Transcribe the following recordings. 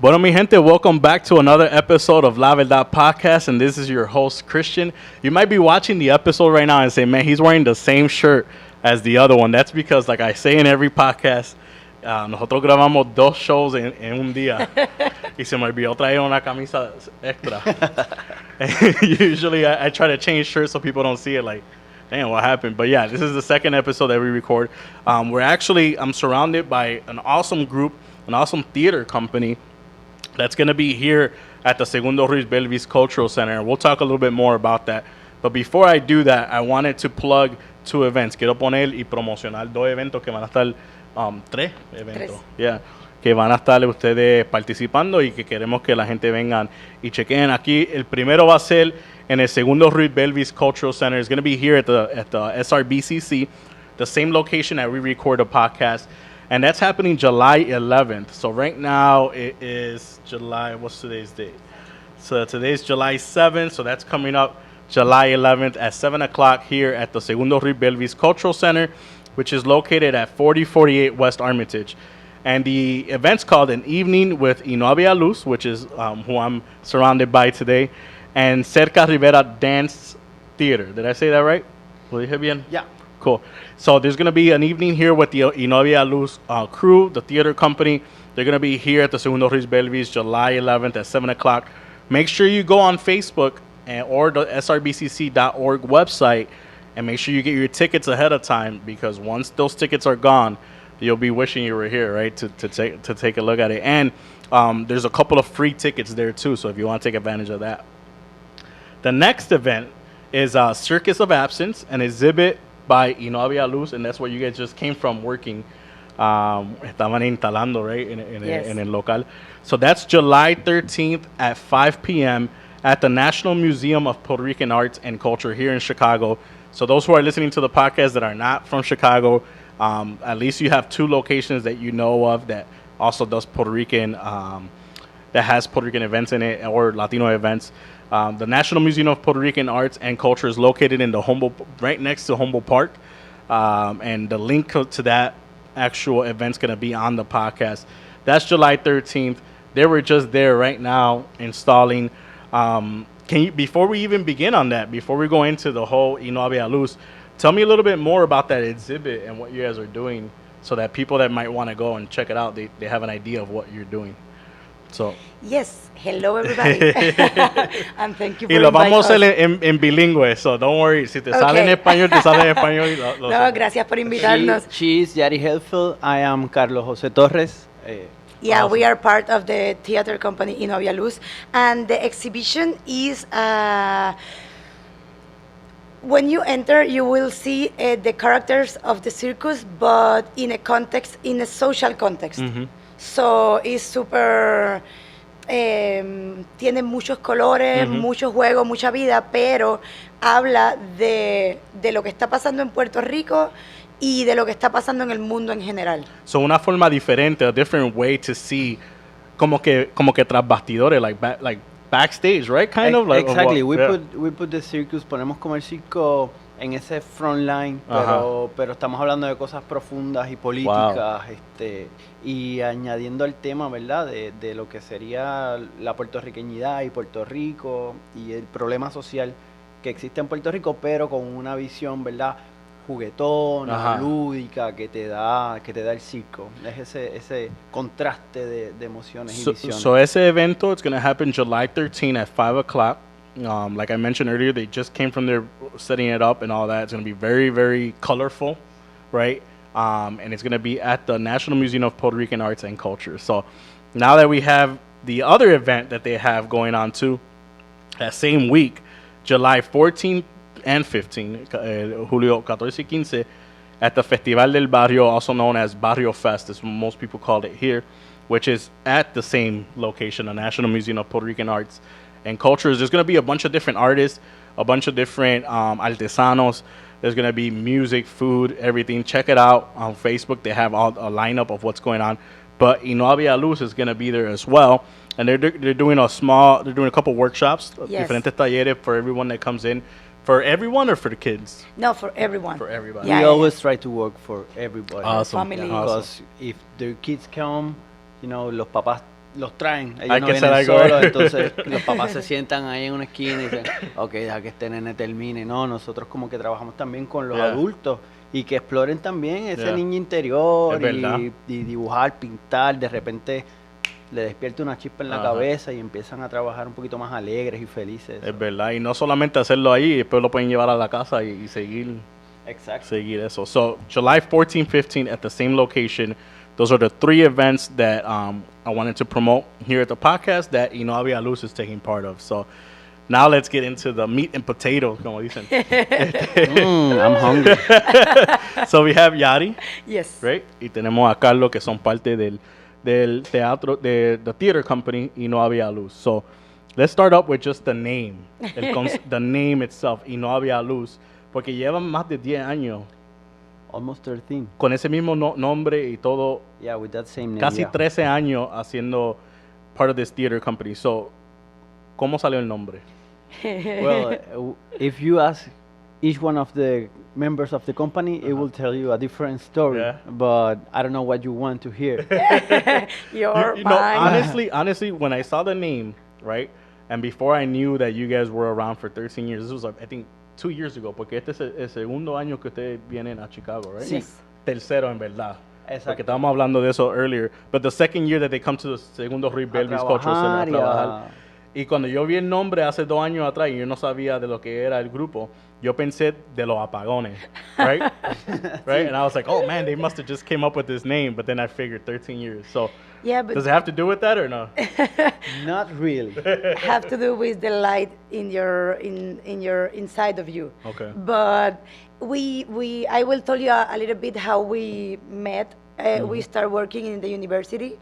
Bueno, mi gente, welcome back to another episode of La Verdad Podcast, and this is your host, Christian. You might be watching the episode right now and say, man, he's wearing the same shirt as the other one. That's because, like I say in every podcast, nosotros grabamos dos shows en un día. Y se me olvidó traer una camisa extra. Usually, I try to change shirts so people don't see it, like, damn, what happened? But yeah, this is the second episode that we record. I'm surrounded by an awesome group, an awesome theater company that's going to be here at the Segundo Ruiz Pelvis Cultural Center. We'll talk a little bit more about that. But before I do that, I wanted to plug two events. Quiero poner y promocionar dos eventos que van a estar, tres eventos. Yeah, que van a estar ustedes participando y que queremos que la gente vengan y chequen. Aquí el primero va a ser en el Segundo Ruiz Pelvis Cultural Center. It's going to be here at the SRBCC, the same location that we record a podcast. And that's happening July 11th. So right now it is July, what's today's date? So today's July 7th. So that's coming up July 11th at 7 o'clock here at the Segundo Ruiz Pelvis Cultural Center, which is located at 4048 West Armitage. And the event's called An Evening with No Habia Luz, which is who I'm surrounded by today, and Cerqua Rivera Dance Theater. Did I say that right? Lo dije bien? Yeah. Cool. So there's going to be an evening here with the No Habia Luz crew, the theater company. They're going to be here at the Segundo Ruiz Pelvis July 11th at 7 o'clock. Make sure you go on Facebook or the SRBCC.org website and make sure you get your tickets ahead of time, because once those tickets are gone, you'll be wishing you were here, right, to take a look at it. And there's a couple of free tickets there, too, so if you want to take advantage of that. The next event is Circus of Absence, an exhibit by No Habia Luz, and that's where you guys just came from working. Estaban instalando, right, en el local. So that's July 13th at 5 p.m. at the National Museum of Puerto Rican Arts and Culture here in Chicago. So those who are listening to the podcast that are not from Chicago, at least you have two locations that you know of that also does Puerto Rican, that has Puerto Rican events in it, or Latino events. The National Museum of Puerto Rican Arts and Culture is located in the right next to Humboldt Park, and the link to that actual event's going to be on the podcast. That's July 13th. They were just there right now installing. Before we even begin on that, before we go into the whole No Habia Luz, tell me a little bit more about that exhibit and what you guys are doing, so that people that might want to go and check it out, they have an idea of what you're doing. So. Yes, hello everybody. And thank you for Y lo vamos a inviting hacer us. en bilingüe, so don't worry. Si te Okay. sale en español, te sale en español. No, gracias por invitarnos. She is Yari Helfeld. I am Carlos Jose Torres. Yeah, Awesome. we are part of the theater company No Habia Luz, and the exhibition is when you enter, you will see the characters of the circus, but in a social context. Mhm. So it's super, tiene muchos colores, muchos juegos, mucha vida, pero habla de lo que está pasando en Puerto Rico y de lo que está pasando en el mundo en general. So una forma diferente, a different way to see, como que tras bastidores, like backstage, right? Kind of like Exactly. of what- We yeah. put the circus, ponemos como el circo en ese front line, Ajá. pero estamos hablando de cosas profundas y políticas, y añadiendo el tema, ¿verdad? De lo que sería la puertorriqueñidad y Puerto Rico y el problema social que existe en Puerto Rico, pero con una visión, ¿verdad? Juguetona, Ajá. lúdica que te da el circo. Es ese contraste de emociones y visiones. So ese evento, it's going to happen July 13th at 5 o'clock. Like I mentioned earlier, they just came from there setting it up and all that. It's going to be very, very colorful, right? And it's going to be at the National Museum of Puerto Rican Arts and Culture. So now that we have the other event that they have going on too, that same week, July 14th and 15th, Julio 14 y 15, at the Festival del Barrio, also known as Barrio Fest, as most people call it here, which is at the same location, the National Museum of Puerto Rican Arts and Cultures. There's going to be a bunch of different artists, a bunch of different artesanos. There's going to be music, food, everything. Check it out on Facebook. They have all a lineup of what's going on. But No Habia Luz is going to be there as well. And they're doing a couple workshops, Yes. diferentes talleres for everyone that comes in. For everyone or for the kids? No, for everyone. For everybody. Yeah, We always try to work for everybody. Awesome. Family. Awesome. Because if their kids come, los papás los traen, ellos Hay no que hacer vienen algo, solos, entonces los papás se sientan ahí en una esquina y dicen, ok, deja que este nene termine. No, nosotros como que trabajamos también con los adultos y que exploren también ese niño interior y dibujar, pintar, de repente le despierta una chispa en la cabeza y empiezan a trabajar un poquito más alegres y felices. Es verdad, y no solamente hacerlo ahí, después lo pueden llevar a la casa y seguir. Exacto. Seguir eso. So July 14, 15 at the same location. Those are the 3 events that I wanted to promote here at the podcast that No Habia Luz is taking part of. So now let's get into the meat and potatoes, como dicen. I'm hungry. So we have Yari, Yes. right? Y tenemos a Carlos, que son parte del teatro, the theater company No Habia Luz. So let's start up with just the name, the name itself, No Habia Luz, porque llevan más de 10 años. Almost 13. Con ese mismo nombre y todo. Yeah, with that same name. Casi 13 años haciendo part of this theater company. So, ¿cómo salió el nombre? Well, if you ask each one of the members of the company, it will tell you a different story. Yeah. But I don't know what you want to hear. You're You know, honestly, when I saw the name, right, and before I knew that you guys were around for 13 years, this was, I think, 2 years ago, porque este es el segundo año que ustedes vienen a Chicago, right? Sí. Tercero, en verdad. Exacto. Porque estábamos hablando de eso earlier. But the second year that they come to the Segundo Ruiz Pelvis Cultural Center a trabajar. Y cuando yo vi el nombre hace 2 años atrás y yo no sabía de lo que era el grupo, yo pensé de los apagones, right? Right? And I was like, oh man, they must have just came up with this name. But then I figured 13 years. So Yeah, but does it have to do with that or no? Not really. have to do with the light in your inside of you. Okay. But I will tell you a little bit how we met. We started working in the university,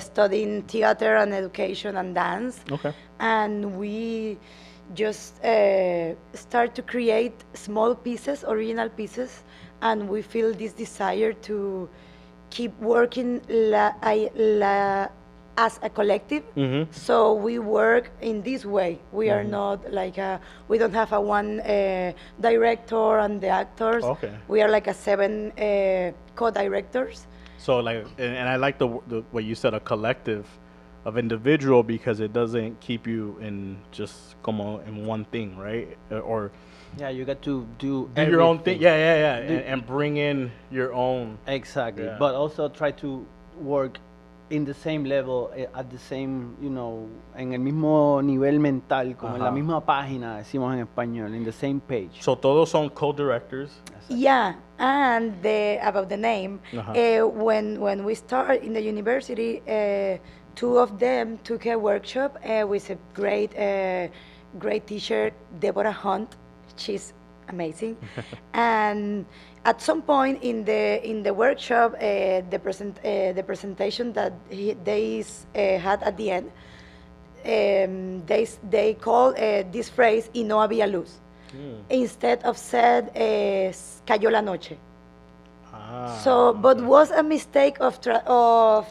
studying theater and education and dance. Okay. And we just start to create small pieces, original pieces, and we feel this desire to keep working as a collective. So we work in this way. We are not like we don't have a one director and the actors. Okay. We are like a 7 co-directors. So like, and I like the what you said, a collective of individual, because it doesn't keep you in just como in one thing, right? Or Yeah, you got to do your own thing. everything. Yeah. And bring in your own. Exactly. Yeah. But also try to work in the same level, at the same, en el mismo nivel mental, como en la misma página, decimos en español, in the same page. So todos son co-directors. Yeah, and about the name, when we started in the university, 2 of them took a workshop with a great teacher, Deborah Hunt. She's amazing. And at some point in the workshop, the presentation that they had at the end, they called this phrase "Y no había luz," instead of said "cayó la noche." So, but was a mistake of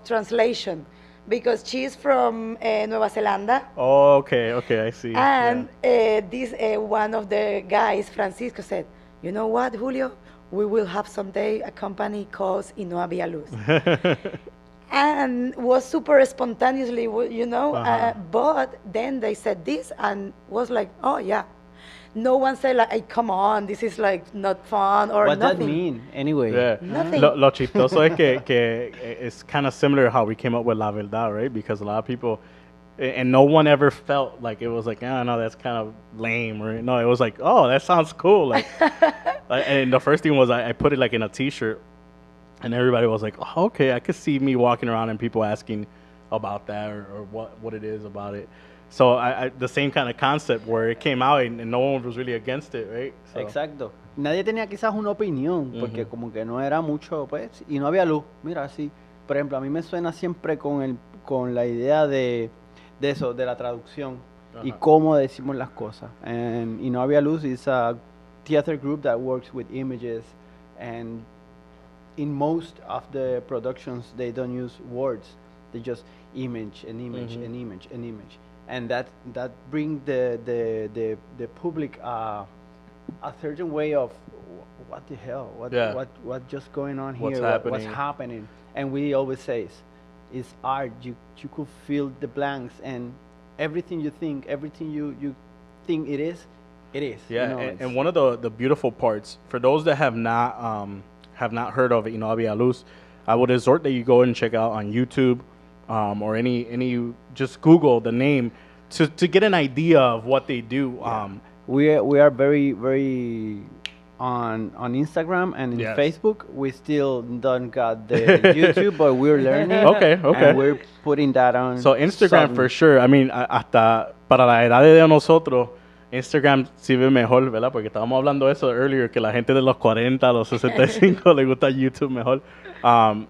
translation, because she's from Nueva Zelanda. Oh, okay, I see. And this one of the guys, Francisco, said, "You know what, Julio? We will have someday a company called Y no había luz." And was super spontaneously, but then they said this and was like, oh yeah. No one said like, hey, come on, this is like not fun or What nothing. that mean, anyway? Yeah. Nothing. Lo chistoso es que it's kind of similar how we came up with La Verdad, right? Because a lot of people, and no one ever felt like it was like, oh, no, that's kind of lame. Or, no, it was like, oh, that sounds cool. Like, and the first thing was I put it like in a T-shirt, and everybody was like, oh, okay, I could see me walking around and people asking about that or what it is about it. So the same kind of concept where it came out and no one was really against it, right? So. Exacto. Nadie tenía quizás una opinión, porque como que no era mucho, pues, y no había luz. Mira, así, por ejemplo, a mí me suena siempre con la idea de eso, de la traducción y cómo decimos las cosas. Y no había luz is a theater group that works with images, and in most of the productions they don't use words. They just image and image and image and image. And that brings the public a certain way of what the hell, what just going on here, what's happening. And we always say, is art. You could fill the blanks, and everything you think, everything you think it is, it is. Yeah, you know, and one of the beautiful parts for those that have not heard of No Habia Luz, I would exhort that you go and check out on YouTube, or any just Google the name to get an idea of what they do. We are very on Instagram and in Yes. Facebook. We still don't got the YouTube, but we're learning. Okay. And we're putting that on. So Instagram for sure. I mean, hasta para la edad de nosotros, Instagram sirve mejor, ¿verdad? Porque estábamos hablando de eso earlier, que la gente de los 40, los 65 le gusta YouTube mejor,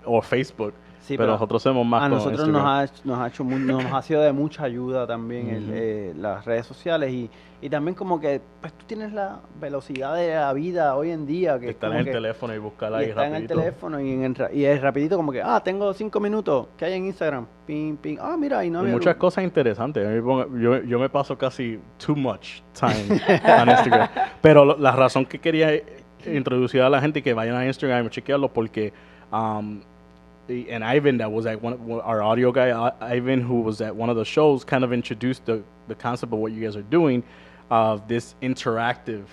o Facebook. Sí, pero nosotros somos más a con nosotros Instagram. nos ha sido de mucha ayuda también las redes sociales y también como que pues tú tienes la velocidad de la vida hoy en día que Estar en el teléfono y buscar ahí está en el rapidito. teléfono y es rapidito como que tengo 5 minutos, ¿qué hay en Instagram? Ping, ping, mira, y no Y había muchas luz. cosas interesantes. Yo me paso casi too much time en Instagram. Pero la razón que quería introducir a la gente que vayan a Instagram y chequearlo porque and Ivan, that was at our audio guy, Ivan, who was at one of the shows, kind of introduced the concept of what you guys are doing, of this interactive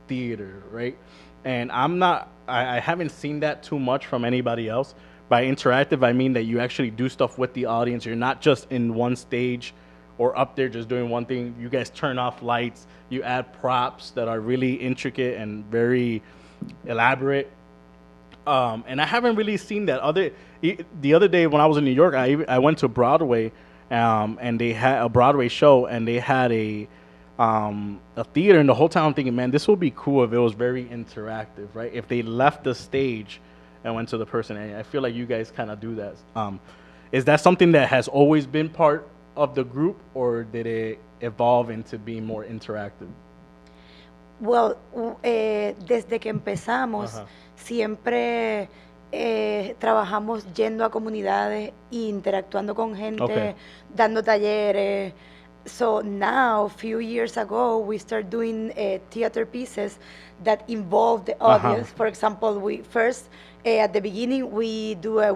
theater, right? And I haven't seen that too much from anybody else. By interactive, I mean that you actually do stuff with the audience. You're not just in one stage or up there just doing one thing. You guys turn off lights. You add props that are really intricate and very elaborate. And I haven't really seen that. The other day when I was in New York, I went to Broadway, and they had a Broadway show, and they had a theater. And the whole time I'm thinking, man, this would be cool if it was very interactive, right? If they left the stage and went to the person. And I feel like you guys kind of do that. Is that something that has always been part of the group, or did it evolve into being more interactive? Well, desde que empezamos, siempre trabajamos yendo a comunidades e interactuando con gente, dando talleres. So now, a few years ago, we started doing theater pieces that involve the audience. For example, we first, at the beginning, we do a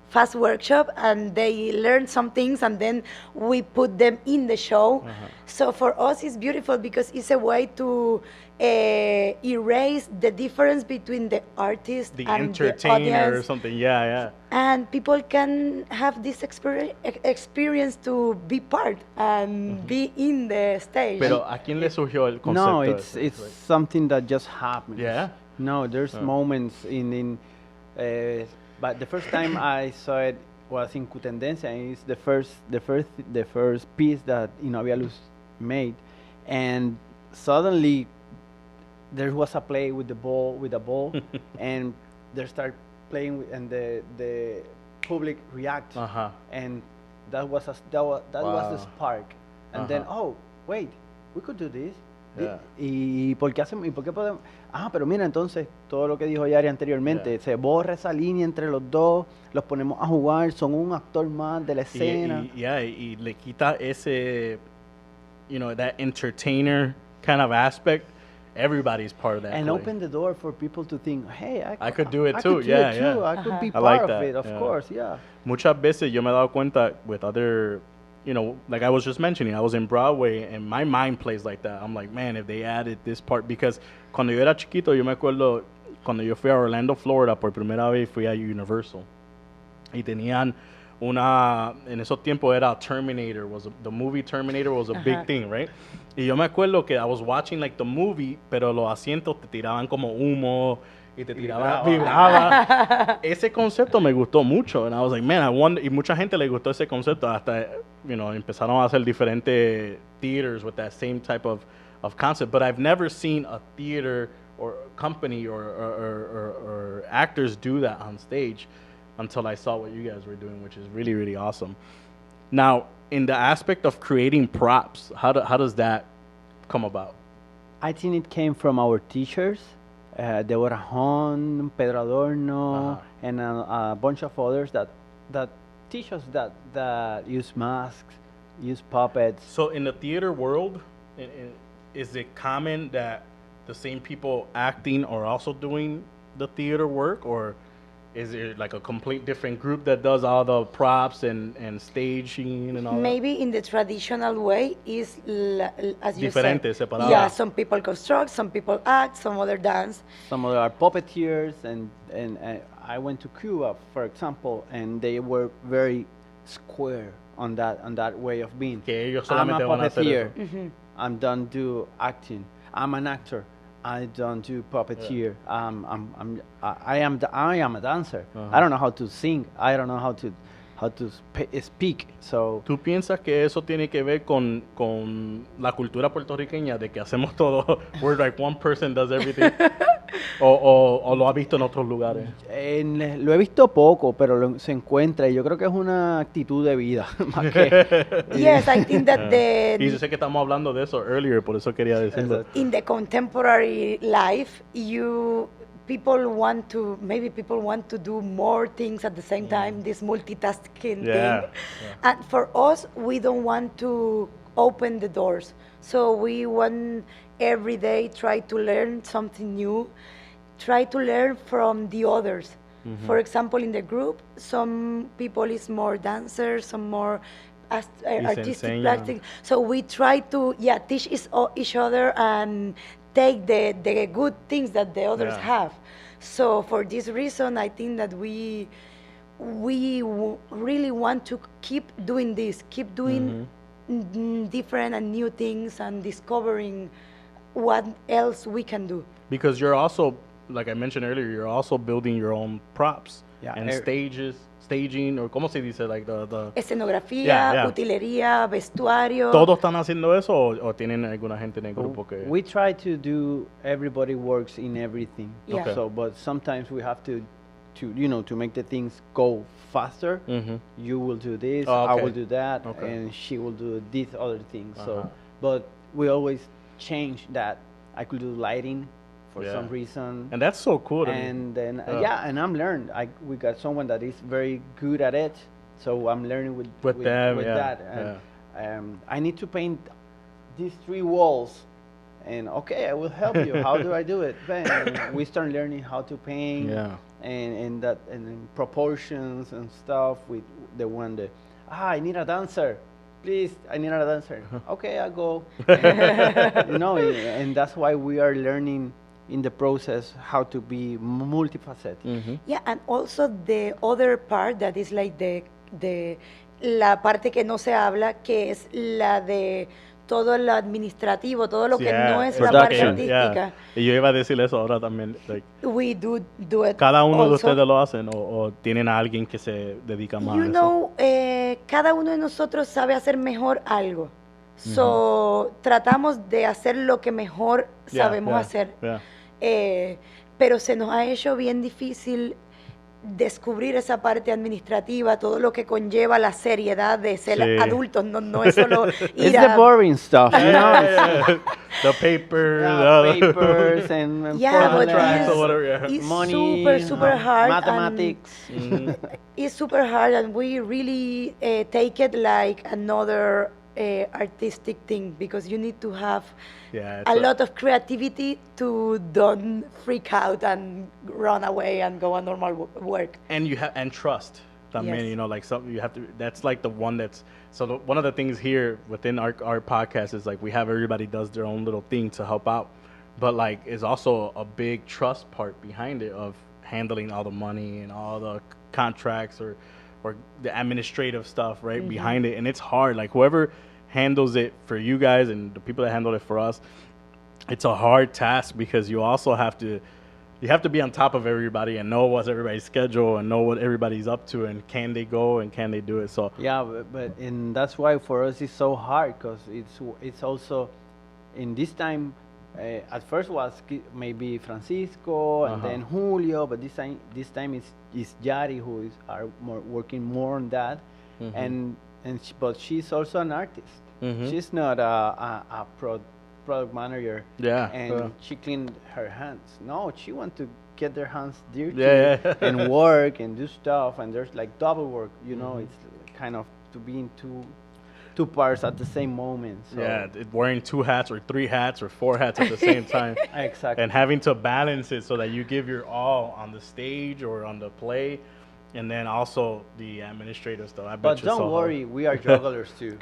fast workshop, and they learn some things, and then we put them in the show. So for us, it's beautiful because it's a way to erase the difference between the artist The and the entertainer audience. or something, yeah. And people can have this experience to be part and be in the stage. Pero ¿a quién le surgió el concepto? No, it's something that just happens. Yeah? No, there's moments but the first time I saw it was in Cutendencia, and it's the first piece that No Habia Luz made, and suddenly there was a play with a ball, and they start playing and the public react, and that was the spark, and then wait, we could do this. Yeah. ¿Y por qué podemos? Pero mira, entonces, todo lo que dijo Yari anteriormente, se borra esa línea entre los dos, los ponemos a jugar, son un actor más de la escena. Y le quita ese, that entertainer kind of aspect. Everybody's part of that. And play. open the door for people to think, hey, I could do it too. I could be part of it, of course, yeah. Muchas veces yo me he dado cuenta with other, like I was just mentioning, I was in Broadway and my mind plays like that. I'm like, man, if they added this part, because cuando yo era chiquito, yo me acuerdo, cuando yo fui a Orlando, Florida, por primera vez fui a Universal. Y tenían en esos tiempos era Terminator, the movie Terminator was a big thing, right? Y yo me acuerdo que I was watching like the movie, pero los asientos te tiraban como humo y te tiraban, vibraba. Ese concepto me gustó mucho, and I was like, man, I wonder, y mucha gente le gustó ese concepto, hasta, empezaron a hacer diferentes theaters with that same type of concept, but I've never seen a theater or company or actors do that on stage until I saw what you guys were doing, which is really, really awesome. Now, in the aspect of creating props, how does that come about? I think it came from our teachers. Deborah Hahn, Pedro Adorno, and a bunch of others that teach us that use masks, use puppets. So in the theater world, is it common that the same people acting are also doing the theater work, or is there like a complete different group that does all the props and staging and all Maybe in the traditional way is as you Diferente, said. separado. Yeah, some people construct, some people act, some other dance. Some of our puppeteers, and I went to Cuba, for example, and they were very square on that way of being. Que ellos I'm a solamente van a hacer puppeteer. eso. I'm done do acting. I'm an actor. I don't do puppeteer. I am a dancer. I don't know how to sing. I don't know how to speak. So ¿Tú piensas que eso tiene que ver con la cultura puertorriqueña de que hacemos todo, where like one person does everything? o lo has visto en otros lugares? Lo he visto poco, pero se encuentra, y yo creo que es una actitud de vida. Más que, Yes, I think that Y yo sé que estamos hablando de eso earlier, por eso quería decirlo. in the contemporary life, people want to do more things at the same time, this multitasking Yeah, thing. And for us, we don't want to open the doors. So we want every day try to learn something new, try to learn from the others. For example, in the group, some people is more dancers, some more artistic, enseña. plastic. So we try to teach each other and take the good things that the others Yeah. have. So for this reason, I think that we really want to keep doing this, keep doing different and new things and discovering what else we can do. Because you're also, like I mentioned earlier, you're also building your own props Yeah, and staging, or ¿cómo se dice? Like the Escenografía, Yeah. utilería, vestuario. ¿Todos están haciendo eso o tienen alguna gente en el grupo que...? we try to do, everybody works in everything. Yeah. Okay. So, but sometimes we have to to make the things go faster. You will do this, Oh, I okay. will do that, Okay. and she will do this other thing. So, but we always change that. I could do lighting for Yeah. some reason. And that's so cool to me. And then and I'm learned. We got someone that is very good at it, so I'm learning with them, with yeah, that. And I need to paint these 3 walls, and okay, I will help you. How do I do it? And we start learning how to paint, Yeah. and then proportions and stuff. With the one that I need a dancer. Please, I need a dancer. Okay, I'll go. And that's why we are learning in the process how to be multifaceted. Yeah, and also the other part that is like la parte que no se habla, que es la de todo lo administrativo, todo lo que no es la parte artística. Y yo iba a decir eso ahora también. Like, We do it. ¿Cada uno de also. ustedes lo hacen o tienen a alguien que se dedica más a eso? Cada uno de nosotros sabe hacer mejor algo. So, tratamos de hacer lo que mejor sabemos hacer. Pero se nos ha hecho bien difícil descubrir esa parte administrativa, todo lo que conlleva la seriedad de ser adultos, no es solo ir It's the boring stuff, you know. The paper, Papers and but contracts or whatever. it's money, super hard. mathematics. It's super hard, and we really take it like another artistic thing, because you need to have a lot of creativity to don't freak out and run away and go on normal work. And you have trust. También, Yes. you know, like something you have to. That's like the one that's. So one of the things here within our podcast is like we have everybody does their own little thing to help out, but like is also a big trust part behind it of handling all the money and all the contracts or the administrative stuff right behind it, and it's hard. Like whoever handles it for you guys and the people that handle it for us, it's a hard task because you also have to be on top of everybody and know what's everybody's schedule and know what everybody's up to and can they go and can they do it. So Yeah, but and that's why for us it's so hard, because it's also in this time. At first was maybe Francisco and then Julio, but this time is Yari who is working more on that, but she's also an artist. She's not a product manager. And she cleaned her hands. No, she wants to get their hands dirty and work and do stuff. And there's like double work. You know, it's kind of to be into two parts at the same moment. So. Yeah, wearing 2 hats or 3 hats or 4 hats at the same time. Exactly. And having to balance it so that you give your all on the stage or on the play. And then also the administrative stuff. I bet But you don't so worry, we are jugglers too.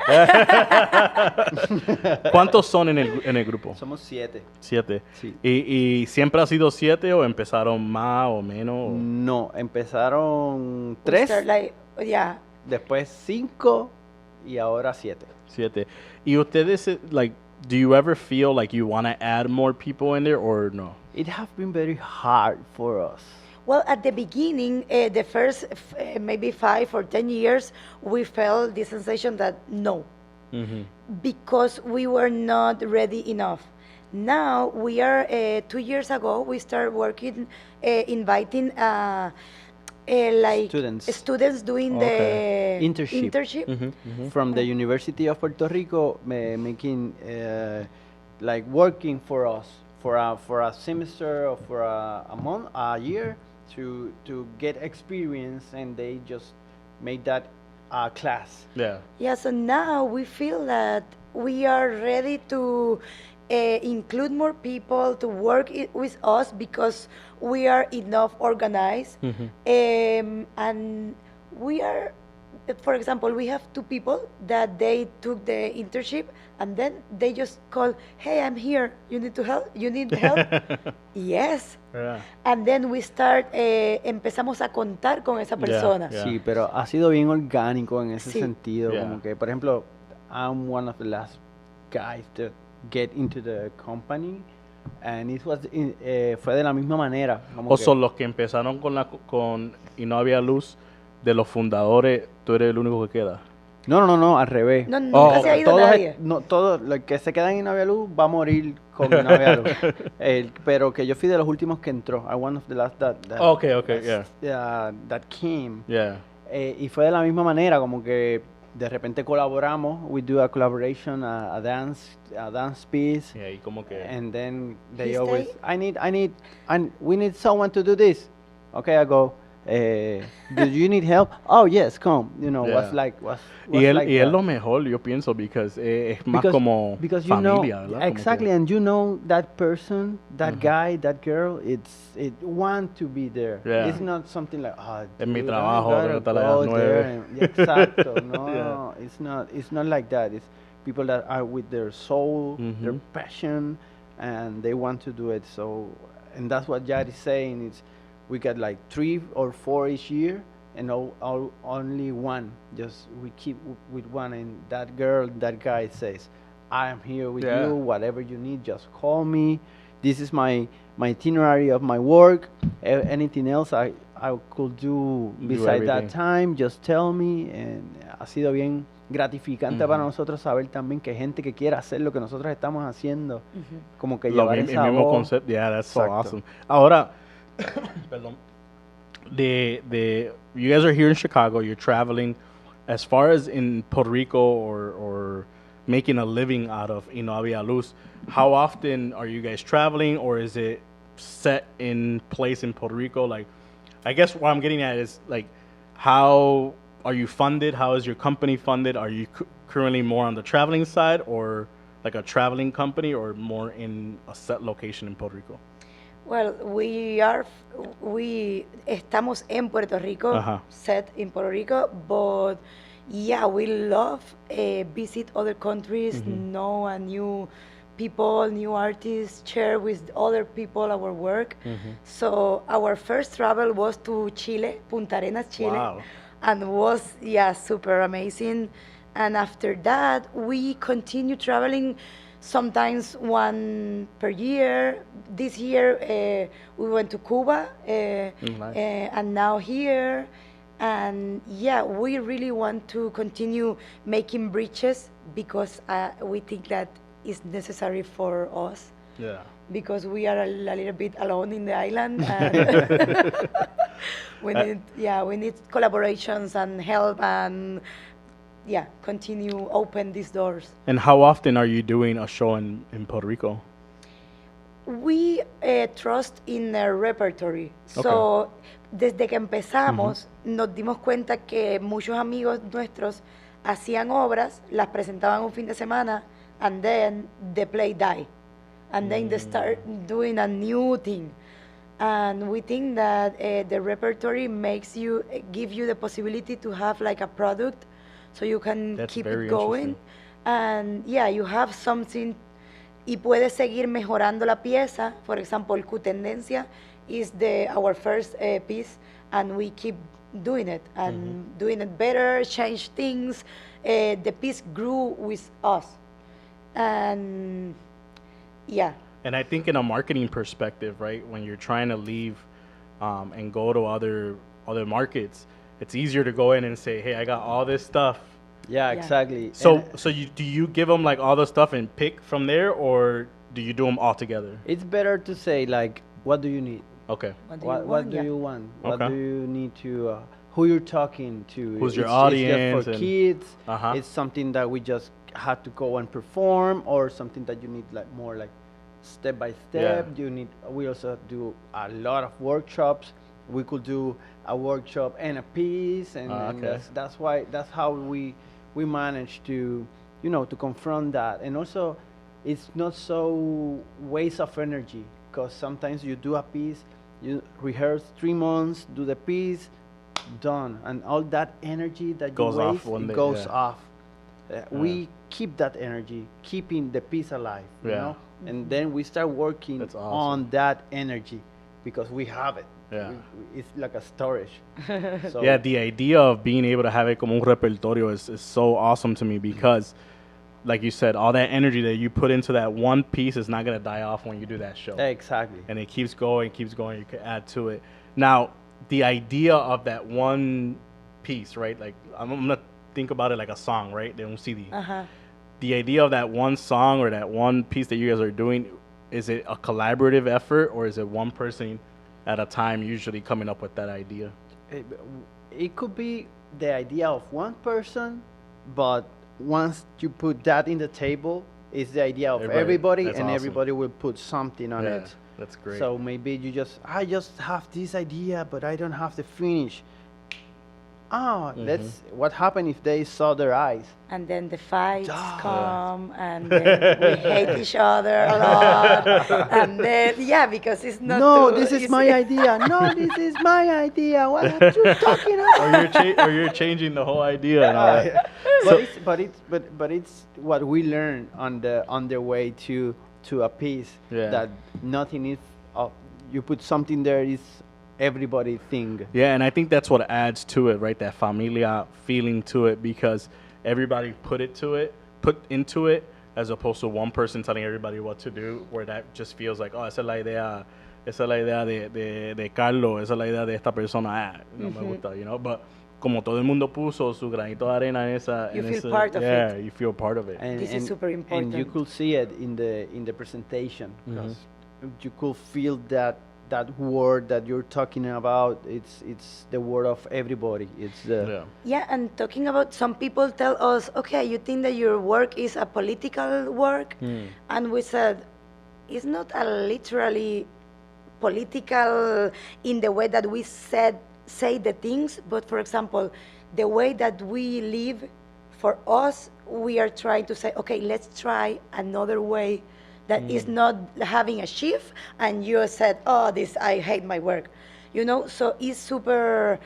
¿Cuántos son en el grupo? Somos 7. 7. Sí. ¿Y siempre ha sido 7 o empezaron más o menos? No, empezaron We 3, start like, yeah. después 5 y ahora 7. 7. ¿Y ustedes, like, do you ever feel like you want to add more people in there or no? It has been very hard for us. Well, at the beginning, the first maybe 5 or 10 years, we felt the sensation that no, because we were not ready enough. Now we are 2 years ago. We started working, inviting like students doing Okay. the Internship. From the University of Puerto Rico, making like working for us for a semester or for a month, a year, to get experience, and they just made that class. Yeah. Yeah, so now we feel that we are ready to include more people to work with us because we are enough organized. And we are, for example, we have 2 people that they took the internship and then they just call, hey, I'm here. You need to help? You need help? Yes. Yeah. And then we start, empezamos a contar con esa persona. Yeah. Sí, pero ha sido bien orgánico en ese Sí. sentido. Yeah. Como que, por ejemplo, I'm one of the last guys to get into the company, and it was fue de la misma manera. Como O que- son los que empezaron con Y No Había Luz, de los fundadores, tú eres el único que queda. No, al revés. No, nunca se ha ido todos, nadie. todos los que se quedan en No Habia Luz va a morir con No Habia Luz. Pero que yo fui de los últimos que entró. I'm one of the last that Okay, that came. Yeah. Y fue de la misma manera, como que de repente colaboramos. We do a collaboration, a dance piece. Yeah, y como que... And then they He always, stayed? we need someone to do this. Okay, I go. Do you need help? Oh yes, come. You know, Yeah. y él like es that. lo mejor, yo pienso, because es más Because- como because you familia, know, ¿verdad? Como exactly, que- and you know that person, that guy, that girl, it want to be there. Yeah. It's not something like, oh, Es mi dude, I trabajo, gotta tengo que estar a go las there 9. and- exacto, no, Yeah. it's not like that. It's people that are with their soul, their Mhm. passion, and they want to do it. So, and that's what Yari's saying. It's we got like 3 or 4 each year, and only one. Just we keep with one, and that girl, that guy says, "I am here with Yeah. you. Whatever you need, just call me. This is my itinerary of my work. Anything else I could do beside that everything. time, just tell me." And ha sido bien gratificante para nosotros saber también que hay gente que quiere hacer lo que nosotros estamos haciendo, como que Lo llevar el esa mismo voz. concepto. Yeah, that's so Exacto. awesome. Ahora, perdón. You guys are here in Chicago. You're traveling. As far as in Puerto Rico or making a living out of Y No Habia Luz, how often are you guys traveling, or is it set in place in Puerto Rico? Like, I guess what I'm getting at is, like, how are you funded? How is your company funded? Are you currently more on the traveling side, or like a traveling company, or more in a set location in Puerto Rico? Well, we estamos en Puerto Rico, Ajá. set in Puerto Rico, but yeah, we love visit other countries, know a new people, new artists, share with other people our work. So our first travel was to Chile, Punta Arenas, Chile, Wow. and was super amazing. And after that, we continue traveling. Sometimes one per year. This year we went to Cuba, Nice. and now here. And yeah, we really want to continue making bridges because we think that is necessary for us Yeah. because we are a little bit alone in the island. And we need collaborations and help and continue open these doors. And how often are you doing a show in Puerto Rico? We trust in the repertoire. So, desde que empezamos, nos dimos cuenta que muchos amigos nuestros hacían obras, las presentaban un fin de semana, and then the play die. And then they start doing a new thing. And we think that the repertoire makes you, give you the possibility to have like a product so you can keep it going. And yeah, you have something y puedes seguir mejorando la pieza. For example, Q-Tendencia is our first piece, and we keep doing it and doing it better, change things. The piece grew with us. And yeah. And I think in a marketing perspective, right, when you're trying to leave and go to other markets, it's easier to go in and say, hey, I got all this stuff. Yeah, exactly. So do you give them like all the stuff and pick from there, or do you do them all together? It's better to say like, what do you need? Okay. What do you want? What do you need to? Who you're talking to? Who's your audience? It's just for kids. It's something that we just have to go and perform, or something that you need like more like step by step. We also do a lot of workshops. We could do a workshop and a piece, and that's how we manage to to confront that. And also it's not so waste of energy, because sometimes you do a piece, you rehearse 3 months, do the piece, done, and all that energy that goes you waste, off one day, goes off. We keep that energy, keeping the piece alive, you know, and then we start working on that energy because we have it. Yeah. It's like a storage. So yeah, the idea of being able to have it como un repertorio is so awesome to me, because like you said, all that energy that you put into that one piece is not going to die off when you do that show. Exactly. And it keeps going. You can add to it. Now, the idea of that one piece, right? Like, I'm going to think about it like a song, right? De un CD. The idea of that one song or that one piece that you guys are doing, is it a collaborative effort, or is it one person at a time usually coming up with that idea? It could be the idea of one person, but once you put that in the table, it's the idea of everybody, and awesome. Everybody will put something on it. That's great. So maybe I just have this idea, but I don't have the finish. What happened if they saw their eyes? And then the fights come, and then we hate each other a lot. And then, because it's not. No, this is my idea. No, this is my idea. What are you talking about? Or you're changing the whole idea and all that. But it's what we learn on the way to a piece, that nothing is. You put something there, is everybody thing. Yeah, and I think that's what adds to it, right? That familia feeling to it, because everybody put into it, as opposed to one person telling everybody what to do, where that just feels like, esa es la idea de Carlos, esa es la idea de esta persona, no me gusta, but como todo el mundo puso su granito de arena en esa, you feel part of it. Yeah, you feel part of it. And this is super important. And you could see it in the presentation, because you could feel that word that you're talking about, it's the word of everybody. It's the and talking about, some people tell us, okay, you think that your work is a political work, and we said it's not a literally political in the way that we say the things, but for example, the way that we live, for us, we are trying to say, okay, let's try another way that is not having a shift, and you said, I hate my work. So it's super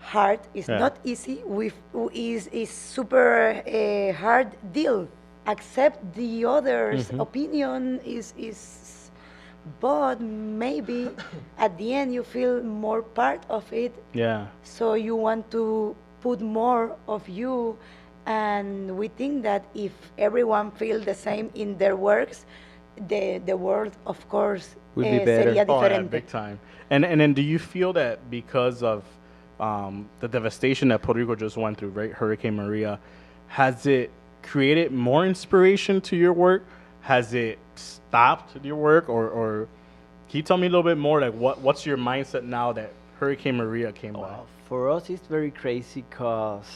hard. It's not easy. It's super hard deal. Accept the other's opinion is, but maybe at the end you feel more part of it. Yeah. So you want to put more of you, and we think that if everyone feels the same in their works, the world, of course, would be better. Sería diferente. Big time. And then do you feel that because of the devastation that Puerto Rico just went through, right, Hurricane Maria, has it created more inspiration to your work? Has it stopped your work? Or can you tell me a little bit more, like what's your mindset now that Hurricane Maria came by? For us, it's very crazy, because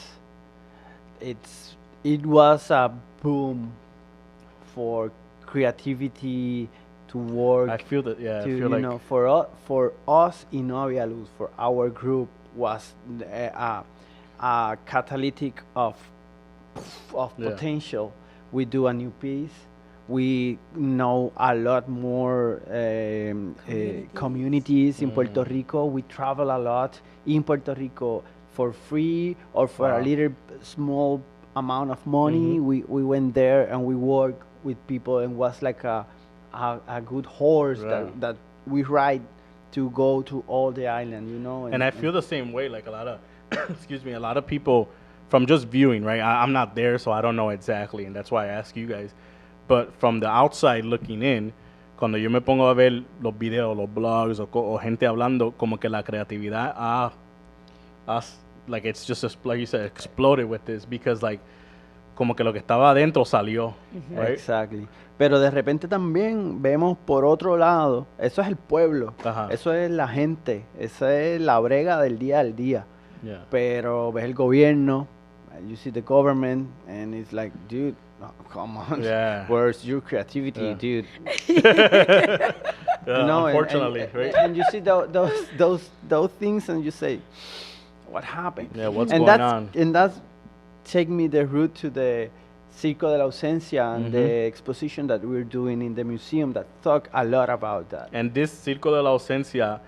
it was a boom for creativity, to work. I feel that, I feel like for us in No Habia Luz, for our group, was a catalytic of of potential. We do a new piece. We know a lot more communities in Puerto Rico. We travel a lot in Puerto Rico for free or for a little small amount of money. We went there and we worked with people, and was like a good horse that we ride to go to all the island, you know. And I feel the same way. Like a lot of, a lot of people from just viewing, right? I'm not there, so I don't know exactly, and that's why I ask you guys. But from the outside looking in, cuando yo me pongo a ver los videos, los blogs, o gente hablando, como que la creatividad like it's just, like you said, exploded with this, because like, como que lo que estaba adentro salió, right? Exactly. Pero de repente también vemos por otro lado, eso es el pueblo, eso es la gente, esa es la brega del día al día. Yeah. Pero ves el gobierno, you see the government, and it's like, dude, oh, come on, where's your creativity, dude? No, unfortunately, right? And you see those things, and you say, what happened? Yeah, what's going on? And that's take me the route to the Circo de la Ausencia and the exposition that we're doing in the museum that talk a lot about that. And this Circo de la Ausencia,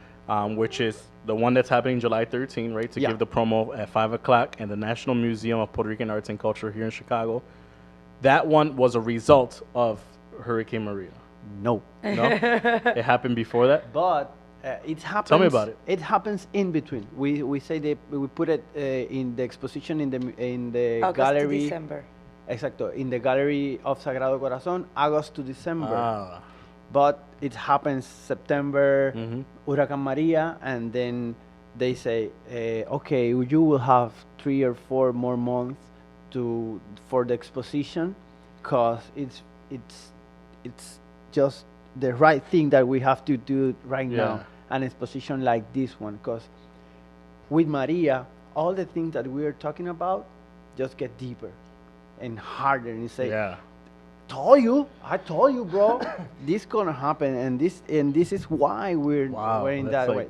which is the one that's happening July 13, right, to give the promo at 5 o'clock in the National Museum of Puerto Rican Arts and Culture here in Chicago, that one was a result of Hurricane Maria. No. It happened before that? But it happens. Tell me about it. It happens in between. We say we put it in the exposition in the August gallery. To December. Exacto, in the gallery of Sagrado Corazón, August to December. But it happens September, Huracán Maria, and then they say, okay, you will have 3 or 4 more months for the exposition, because it's just the right thing that we have to do right now, an exposition like this one, because with Maria, all the things that we are talking about just get deeper and harder, and you say, I told you, bro, this gonna happen, and this is why we're in that way.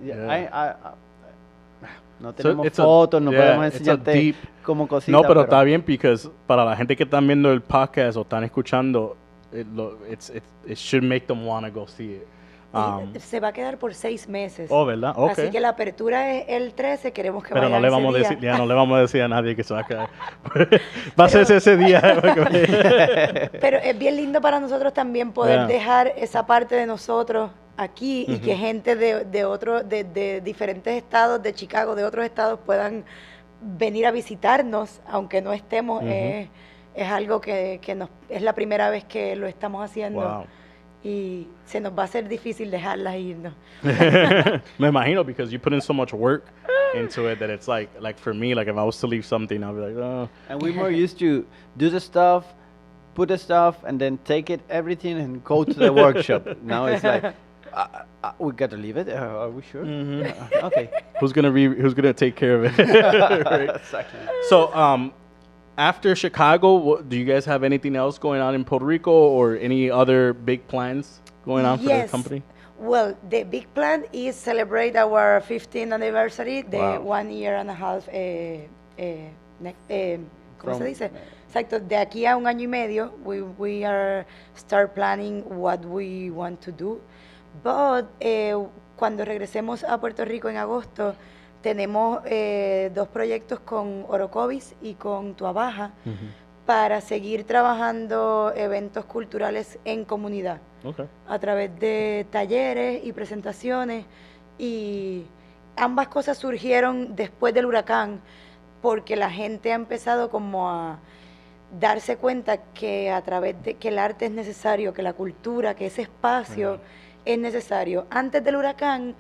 No tenemos fotos, no podemos enseñarte como cositas. No, pero está bien, because para la gente que están viendo el podcast o están escuchando, it should make them want to go see it. Se va a quedar por 6 meses. Oh, ¿verdad? Okay. Así que la apertura es el 13, queremos que pero vayan no le vamos ese a decir, día. no le vamos a decir a nadie que se va a quedar. Va a ser ese día. Pero es bien lindo para nosotros también poder dejar esa parte de nosotros aquí y que gente de diferentes estados, de Chicago, de otros estados, puedan venir a visitarnos, aunque no estemos. Es algo que es la primera vez que lo estamos haciendo. Wow. Y se nos va a hacer difícil dejarlas irnos. Me imagino, because you put in so much work into it that it's like for me, like if I was to leave something, I'll be like, oh. And we're more used to do the stuff, put the stuff, and then take it, everything, and go to the workshop. Now it's like, we got to leave it. Are we sure? Okay. Who's gonna take care of it? Right? Exactly. So, after Chicago, do you guys have anything else going on in Puerto Rico, or any other big plans going on for the company? Well, the big plan is celebrate our 15th anniversary, the 1 year and a half. ¿Cómo se dice? Exacto. De aquí a 1 año y medio, we are start planning what we want to do. But cuando regresemos a Puerto Rico en agosto, tenemos 2 proyectos con Orocovis y con Tuabaja para seguir trabajando eventos culturales en comunidad a través de talleres y presentaciones, y ambas cosas surgieron después del huracán porque la gente ha empezado como a darse cuenta que a través de que el arte es necesario, que la cultura, que ese espacio es necesario. Antes del huracán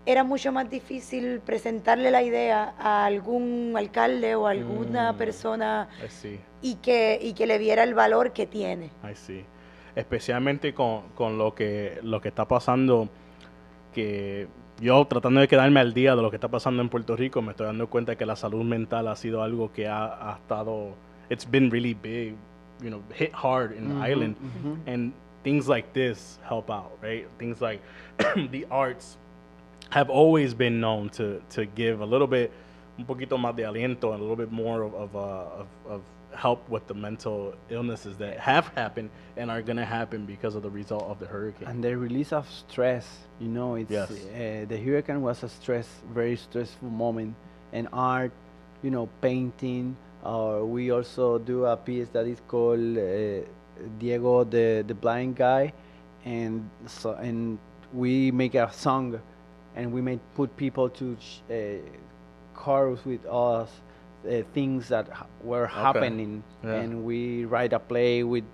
era mucho más difícil presentarle la idea a algún alcalde o a alguna persona y que le viera el valor que tiene. Especialmente con lo que está pasando, que yo tratando de quedarme al día de lo que está pasando en Puerto Rico, me estoy dando cuenta que la salud mental ha sido algo que ha estado, it's been really big, hit hard in the island, and things like this help out, right? Things like the arts have always been known to give a little bit un poquito más de aliento and a little bit more of help with the mental illnesses that have happened and are going to happen because of the result of the hurricane. And the release of stress, it's Yes. The hurricane was a very stressful moment, and art, painting. We also do a piece that is called Diego the blind guy, and we make a song, and we may put people to chorus with us. Things that were happening, and we write a play with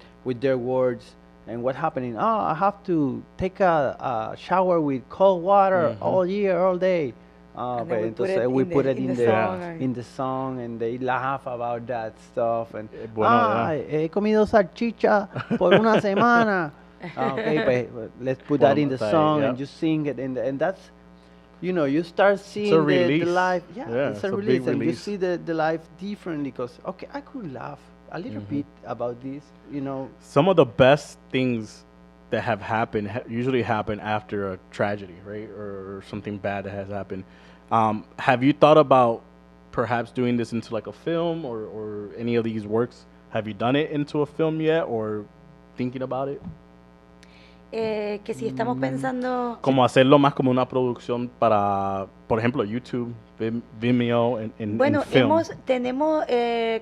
their words and what happening. I have to take a shower with cold water all year, all day. Entonces we put it in the song, and they laugh about that stuff. And he comido salchicha por una semana. Okay, but let's put that in the song and just sing it, and that's. You start seeing the life. Yeah, it's a release, and you see the life differently. Because I could laugh a little bit about this. Some of the best things that have happened usually happen after a tragedy, right, or something bad that has happened. Have you thought about perhaps doing this into like a film or any of these works? Have you done it into a film yet, or thinking about it? Que si estamos pensando... Como hacerlo más como una producción para, por ejemplo, YouTube, Vimeo, en Bueno, film. tenemos,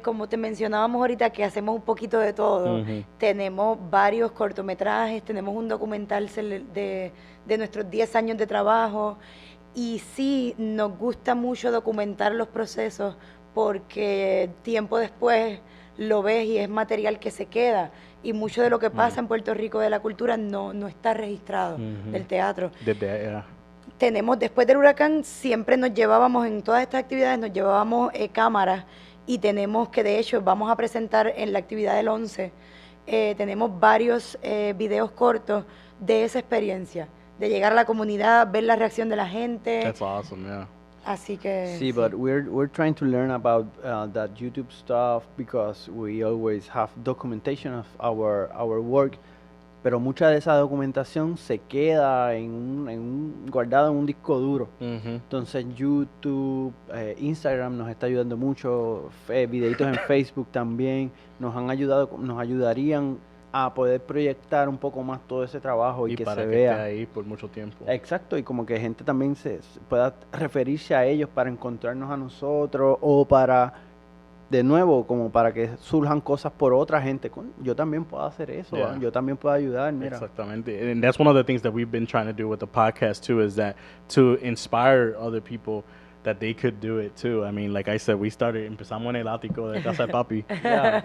como te mencionábamos ahorita, que hacemos un poquito de todo. Tenemos varios cortometrajes, tenemos un documental de nuestros 10 años de trabajo, y sí, nos gusta mucho documentar los procesos, porque tiempo después lo ves y es material que se queda. Y mucho de lo que pasa en Puerto Rico de la cultura no está registrado, del teatro. Tenemos, después del huracán, siempre nos llevábamos, en todas estas actividades, nos llevábamos cámaras, y tenemos que, de hecho, vamos a presentar en la actividad del 11, tenemos varios videos cortos de esa experiencia, de llegar a la comunidad, ver la reacción de la gente. That's awesome, yeah. Así que sí, but we're trying to learn about that YouTube stuff, because we always have documentation of our work, pero mucha de esa documentación se queda guardada en un disco duro. Entonces YouTube, Instagram nos está ayudando mucho, videitos en Facebook también nos ayudarían a poder proyectar un poco más todo ese trabajo y que para se que vea esté ahí por mucho tiempo. Exacto, y como que gente también se pueda referirse a ellos para encontrarnos a nosotros, o para, de nuevo, como para que surjan cosas por otra gente. Yo también puedo hacer eso, yo también puedo ayudar, mira. Exactamente, and that's one of the things that we've been trying to do with the podcast too, is that to inspire other people that they could do it too. I mean, like I said, empezamos en el ático de casa de papi,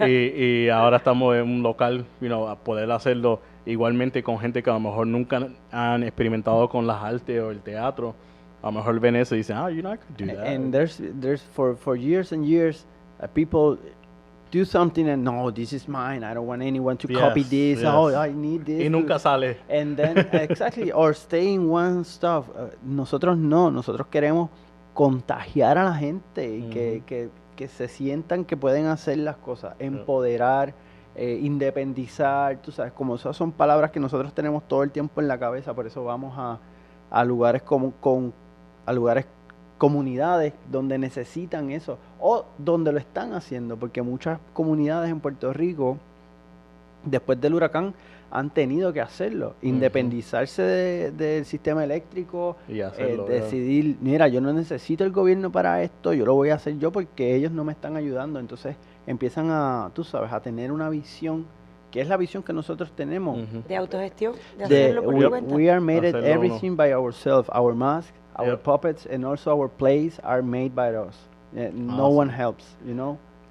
y ahora estamos en un local, a poder hacerlo igualmente con gente que a lo mejor nunca han experimentado con las artes o el teatro. A lo mejor ven eso y dicen, I could do that. And there's for years and years, people do something and no, this is mine. I don't want anyone to copy this. Oh, I need this. Y nunca sale. And then exactly, or stay in one stuff. Nosotros queremos contagiar a la gente y que se sientan que pueden hacer las cosas, empoderar, independizar, tú sabes, como esas son palabras que nosotros tenemos todo el tiempo en la cabeza, por eso vamos a lugares comunidades donde necesitan eso, o donde lo están haciendo, porque muchas comunidades en Puerto Rico, después del huracán, han tenido que hacerlo, independizarse del sistema eléctrico, y hacerlo, decidir, mira, yo no necesito el gobierno para esto, yo lo voy a hacer yo porque ellos no me están ayudando. Entonces empiezan a tener una visión, que es la visión que nosotros tenemos. De autogestión, de hacerlo por tu cuenta. We are made everything by ourselves, our mask, our puppets, and also our plays are made by us. No one helps,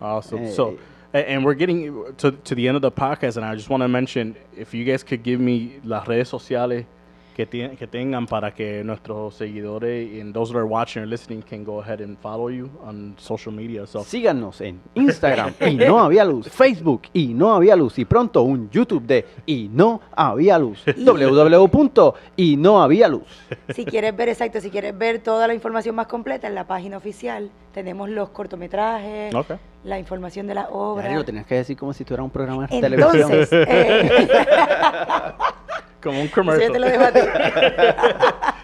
Awesome. And we're getting to the end of the podcast, and I just want to mention, if you guys could give me las redes sociales que tengan para que nuestros seguidores and those that are watching or listening can go ahead and follow you on social media. So síganos en Instagram y No Había Luz, Facebook y No Había Luz, y pronto un YouTube de Y No Había Luz, www.y No Había Luz. Si quieres ver toda la información más completa en la página oficial, tenemos los cortometrajes, la información de la obra. Yari, lo tenías que decir como si tú eras un programa de televisión. Como un commercial. Yo te lo dejo a ti.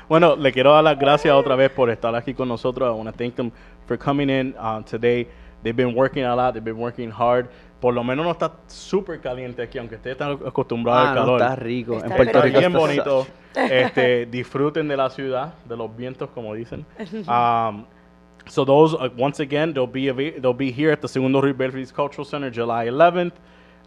Bueno, le quiero dar las gracias otra vez por estar aquí con nosotros. I want to thank them for coming in today. They've been working a lot. They've been working hard. Por lo menos no está súper caliente aquí, aunque ustedes están acostumbrados al calor. No, está rico. Está En Puerto Está Rico bien está bonito. Disfruten de la ciudad, de los vientos, como dicen. So those, once again, they'll be here at the Segundo Ruiz Cultural Center July 11th,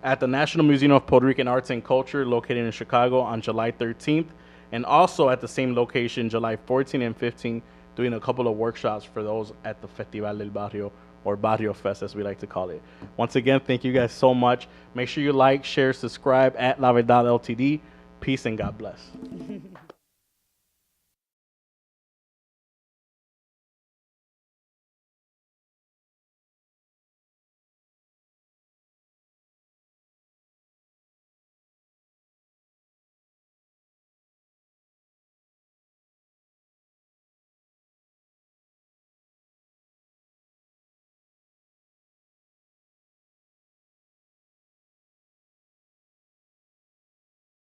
at the National Museum of Puerto Rican Arts and Culture located in Chicago on July 13th, and also at the same location July 14th and 15th, doing a couple of workshops for those at the Festival del Barrio, or Barrio Fest as we like to call it. Once again, thank you guys so much. Make sure you like, share, subscribe at La Verdad LTD. Peace and God bless.